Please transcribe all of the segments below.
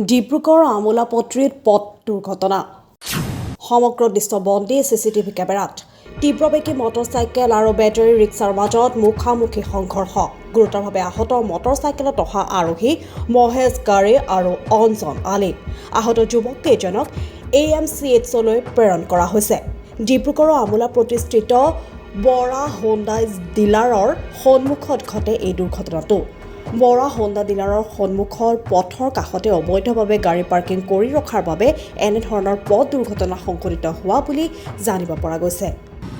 ডিব্ৰুগড় আমোলাপট্টিত পথ দুৰ্ঘটনা সমগ্ৰ দৃশ্যবন্দী CCTV কেমেৰাত তীব্ৰবেগী মটৰচাইকেল আৰু বেটাৰী ৰিক্সাৰ মাজত মুখামুখি সংঘৰ্ষ গুৰুতৰভাৱে আহত মটৰচাইকেলত অহা আৰোহী মহেশ গাৰে আৰু অঞ্জন আলী আহত যুৱককেইজনক AMCHলৈ প্ৰেৰণ কৰা হৈছে ডিব্ৰুগড়ৰ আমোলাপট্টিস্থিত বৰা হোণ্ডাই ডিলাৰৰ সন্মুখত ঘটে এই দুৰ্ঘটনাটো বৰা হোণ্ডা ডিলাৰৰ সন্মুখৰ পথৰ কাষতে অবৈধভাৱে গাড়ী পাৰ্কিং কৰি ৰখাৰ বাবে এনে ধৰণৰ পথ দুৰ্ঘটনা সংঘটিত হোৱা বুলি জানিব পৰা গৈছে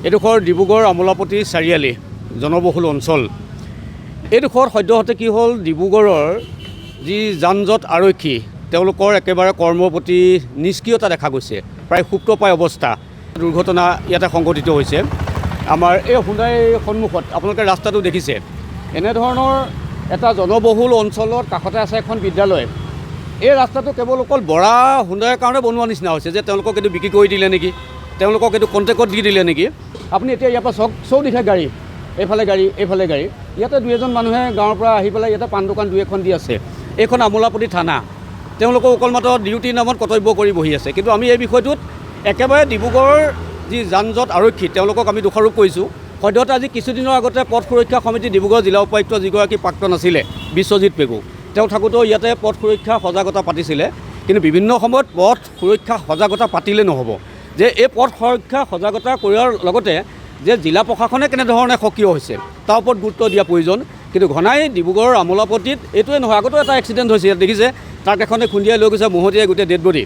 এইডোখৰ ডিব্ৰুগড় আমোলাপট্টি চাৰিআলি জনবহুল অঞ্চল এইডোখৰ সদ্যহতে কি হ'ল ডিব্ৰুগড়ৰ যি যান-জঁট আৰক্ষী তেওঁলোকৰ একেবাৰে কৰ্মৰ প্ৰতি নিষ্ক্ৰিয়তা দেখা গৈছে প্ৰায় সুপ্তপ্ৰায় অৱস্থা দুৰ্ঘটনা ইয়াতে সংঘটিত হৈছে আমাৰ এই হোণ্ডাই সন্মুখত আপোনালোকে ৰাস্তাটো দেখিছে এনেধৰণৰ এটা জনবহুল অঞ্চলৰ কাষতে আছে এখন বিদ্যালয় এই ৰাস্তাটো কেৱল অকল বৰা হোণ্ডাইৰ কাৰণে বনোৱা নিচিনা হৈছে যে তেওঁলোকক এইটো বিক্ৰী কৰি দিলে নেকি তেওঁলোকক এইটো কণ্টেক্টত দি দিলে নেকি আপুনি এতিয়া ইয়াৰ পৰা চৌদিশে গাড়ী এইফালে গাড়ী ইয়াতে দুই এজন মানুহে গাঁৱৰ পৰা আহি পেলাই ইয়াতে পাণ দোকান দুই এখন দি আছে এইখন আমোলাপট্টি থানা তেওঁলোকক অকল মাত্ৰ ডিউটিৰ নামত কৰ্তব্য কৰি বহি আছে কিন্তু আমি এই বিষয়টোত একেবাৰে ডিব্ৰুগড়ৰ যি যান-জঁট আৰক্ষী তেওঁলোকক আমি দোষাৰোপ কৰিছোঁ সদ্যহতে আজি কিছুদিনৰ আগতে পথ সুৰক্ষা সমিতি ডিব্ৰুগড় জিলা উপায়ুক্ত যিগৰাকী প্ৰাক্তন আছিলে বিশ্বজিৎ পেগু তেওঁ থাকোঁতেও ইয়াতে পথ সুৰক্ষা সজাগতা পাতিছিলে কিন্তু বিভিন্ন সময়ত পথ সুৰক্ষা সজাগতা পাতিলে নহ'ব যে এই পথ সুৰক্ষা সজাগতা কৰাৰ লগতে যে জিলা প্ৰশাসনে কেনেধৰণে সক্ৰিয় হৈছে তাৰ ওপৰত গুৰুত্ব দিয়া প্ৰয়োজন কিন্তু ঘনাই ডিব্ৰুগড়ৰ আমোলাপট্টিত এইটোৱে নহয় আগতো এটা এক্সিডেণ্ট হৈছে ইয়াত দেখিছে ট্ৰাক এখনে খুন্দিয়াই লৈ গৈছে মহতিয়াই গোটেই ডেড বডি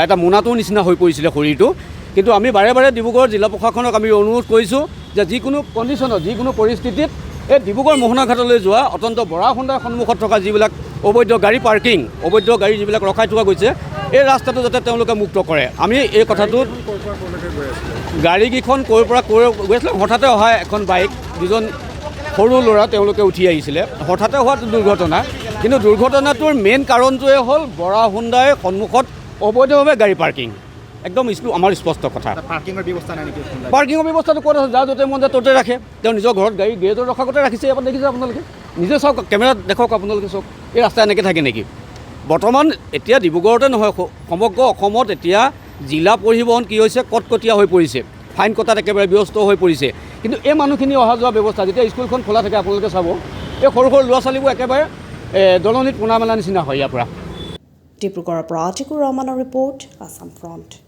এটা মোনাটোৰ নিচিনা হৈ পৰিছিলে শৰীৰটো কিন্তু আমি বাৰে বাৰে ডিব্ৰুগড় জিলা প্ৰশাসনক আমি অনুৰোধ কৰিছোঁ যে যিকোনো কণ্ডিশ্যনত যিকোনো পৰিস্থিতিত এই ডিব্ৰুগড় মোহনা ঘাটলৈ যোৱা অত্যন্ত বৰা হোণ্ডাৰ সন্মুখত থকা যিবিলাক অবৈধ গাড়ী পাৰ্কিং অবৈধ গাড়ী যিবিলাক ৰখাই থোৱা গৈছে এই ৰাস্তাটো যাতে তেওঁলোকে মুক্ত কৰে আমি এই কথাটোত গাড়ীকেইখন ক'ৰ পৰা গৈ আছিলে হঠাতে অহা এখন বাইক দুজন সৰু ল'ৰা তেওঁলোকে উঠি আহিছিলে হঠাতে হোৱা দুৰ্ঘটনা কিন্তু দুৰ্ঘটনাটোৰ মেইন কাৰণটোৱে হ'ল বৰা হোণ্ডাই সন্মুখত অবৈধভাৱে গাড়ী পাৰ্কিং একদম আমাৰ স্পষ্ট কথা পাৰ্কিঙৰ ব্যৱস্থাটো ক'ত আছে যা য'তে মন যায় ত'তে ৰাখে তেওঁ নিজৰ ঘৰত গাড়ী গেৰেজত ৰখাৰ আগতে ৰাখিছে এবাৰ দেখিছে আপোনালোকে নিজে চাওক কেমেৰাত দেখক আপোনালোকে চাওক এই ৰাস্তা এনেকৈ থাকে নেকি বৰ্তমান এতিয়া ডিব্ৰুগড়তে নহয় সমগ্ৰ অসমত এতিয়া জিলা পৰিবহণ কি হৈছে কটকটীয়া হৈ পৰিছে ফাইন কটাত একেবাৰে ব্যস্ত হৈ পৰিছে কিন্তু এই মানুহখিনি অহা যোৱা ব্যৱস্থা যেতিয়া স্কুলখন খোলা থাকে আপোনালোকে চাব এই সৰু সৰু ল'ৰা ছোৱালীবোৰ একেবাৰে দলনিত পোনা মেলা নিচিনা হয় ইয়াৰ পৰা ডিব্ৰুগড়ৰ পৰা আতিকুৰ ৰহমানৰ ৰিপৰ্ট আছাম ফ্ৰণ্ট